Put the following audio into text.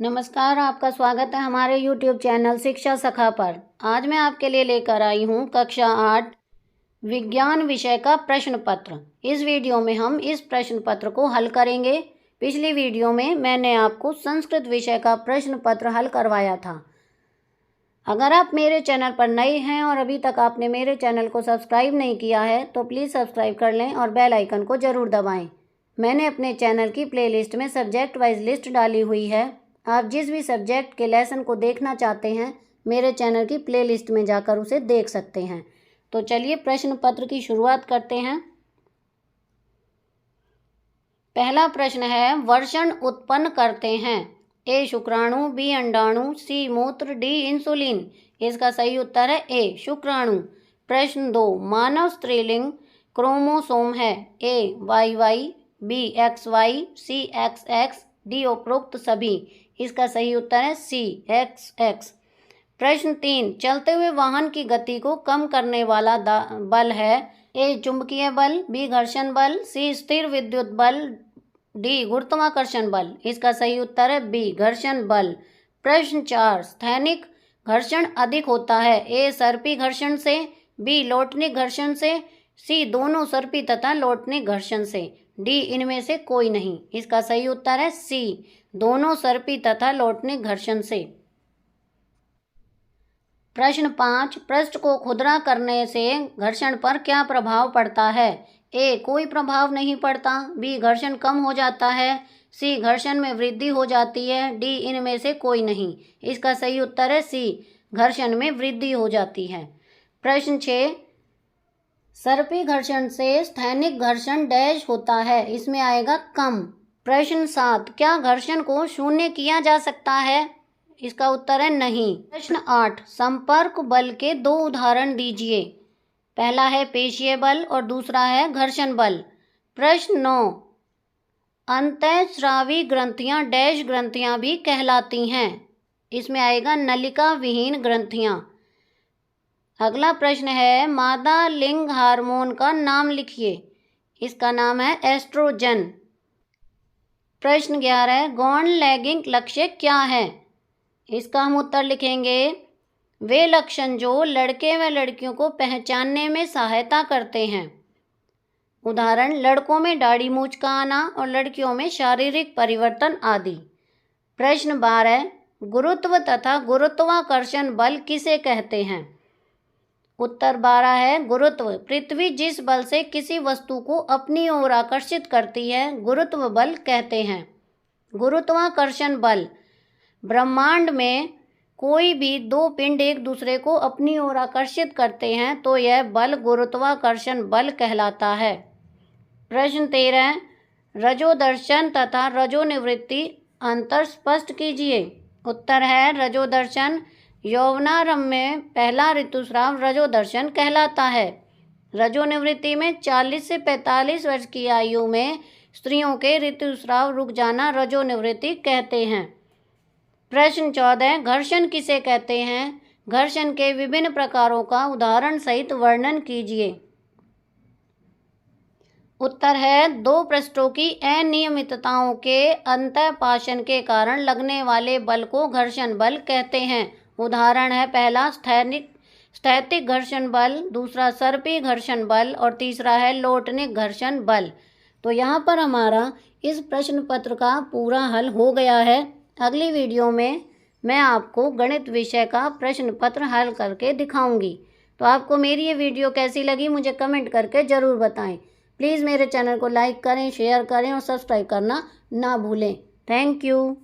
नमस्कार, आपका स्वागत है हमारे YouTube चैनल शिक्षा सखा पर। आज मैं आपके लिए लेकर आई हूँ कक्षा 8 विज्ञान विषय का प्रश्न पत्र। इस वीडियो में हम इस प्रश्न पत्र को हल करेंगे। पिछली वीडियो में मैंने आपको संस्कृत विषय का प्रश्न पत्र हल करवाया था। अगर आप मेरे चैनल पर नए हैं और अभी तक आपने मेरे चैनल को सब्सक्राइब नहीं किया है तो प्लीज़ सब्सक्राइब कर लें और बेल आइकन को ज़रूर दबाएँ। मैंने अपने चैनल की प्लेलिस्ट में सब्जेक्ट वाइज लिस्ट डाली हुई है। आप जिस भी सब्जेक्ट के लेसन को देखना चाहते हैं मेरे चैनल की प्लेलिस्ट में जाकर उसे देख सकते हैं। तो चलिए प्रश्न पत्र की शुरुआत करते हैं। पहला प्रश्न है, वर्षण उत्पन्न करते हैं। ए शुक्राणु, बी अंडाणु, सी मूत्र, डी इंसुलिन। इसका सही उत्तर है ए शुक्राणु। प्रश्न 2, मानव स्त्रीलिंग क्रोमोसोम है। ए YY, बी XY, सी XX, डी उपरोक्त सभी। इसका सही उत्तर है सी XX। प्रश्न 3, चलते हुए वाहन की गति को कम करने वाला बल है। ए चुंबकीय बल, बी घर्षण बल, सी स्थिर विद्युत बल, डी गुरुत्वाकर्षण बल। इसका सही उत्तर है बी घर्षण बल। प्रश्न 4, स्थैनिक घर्षण अधिक होता है। ए सर्पी घर्षण से, बी लोटनिक घर्षण से, सी दोनों सर्पी तथा लोटनिक घर्षण से, डी इनमें से कोई नहीं। इसका सही उत्तर है सी दोनों सर्पी तथा लोटनिक घर्षण से। प्रश्न 5, पृष्ठ को खुरदरा करने से घर्षण पर क्या प्रभाव पड़ता है। ए कोई प्रभाव नहीं पड़ता, बी घर्षण कम हो जाता है, सी घर्षण में वृद्धि हो जाती है, डी इनमें से कोई नहीं। इसका सही उत्तर है सी घर्षण में वृद्धि हो जाती है। प्रश्न 6, सर्पी घर्षण से स्थैनिक घर्षण डैश होता है। इसमें आएगा कम। प्रश्न 7, क्या घर्षण को शून्य किया जा सकता है। इसका उत्तर है नहीं। प्रश्न 8, संपर्क बल के 2 उदाहरण दीजिए। पहला है पेशीय बल और दूसरा है घर्षण बल। प्रश्न 9, अंतःस्रावी ग्रंथियां डैश ग्रंथियां भी कहलाती हैं। इसमें आएगा नलिका विहीन ग्रंथियां। अगला प्रश्न है, मादा लिंग हार्मोन का नाम लिखिए। इसका नाम है एस्ट्रोजन। प्रश्न 11, गौण लैंगिक लक्ष्य क्या है। इसका हम उत्तर लिखेंगे, वे लक्षण जो लड़के व लड़कियों को पहचानने में सहायता करते हैं। उदाहरण, लड़कों में दाढ़ी मूंछ का आना और लड़कियों में शारीरिक परिवर्तन आदि। प्रश्न 12, गुरुत्व तथा गुरुत्वाकर्षण बल किसे कहते हैं। उत्तर 12 है गुरुत्व। पृथ्वी जिस बल से किसी वस्तु को अपनी ओर आकर्षित करती है गुरुत्व बल कहते हैं। गुरुत्वाकर्षण बल, ब्रह्मांड में कोई भी 2 पिंड एक दूसरे को अपनी ओर आकर्षित करते हैं तो यह बल गुरुत्वाकर्षण बल कहलाता है। प्रश्न 13, रजोदर्शन तथा रजोनिवृत्ति अंतर स्पष्ट कीजिए। उत्तर है रजोदर्शन, यौवनारंभ में पहला ऋतुस्राव रजोदर्शन कहलाता है। रजोनिवृत्ति में 40 से 45 वर्ष की आयु में स्त्रियों के ऋतुस्राव रुक जाना रजोनिवृत्ति कहते हैं। प्रश्न 14, घर्षण किसे कहते हैं। घर्षण के विभिन्न प्रकारों का उदाहरण सहित वर्णन कीजिए। उत्तर है 2 पृष्ठों की अनियमितताओं के अंतःपाषण के कारण लगने वाले बल को घर्षण बल कहते हैं। उदाहरण है, पहला स्थैतिक घर्षण बल, दूसरा सर्पी घर्षण बल और तीसरा है लोटनिक घर्षण बल। तो यहाँ पर हमारा इस प्रश्न पत्र का पूरा हल हो गया है। अगली वीडियो में मैं आपको गणित विषय का प्रश्न पत्र हल करके दिखाऊंगी। तो आपको मेरी ये वीडियो कैसी लगी मुझे कमेंट करके ज़रूर बताएं। प्लीज़ मेरे चैनल को लाइक करें, शेयर करें और सब्सक्राइब करना ना भूलें। Thank you.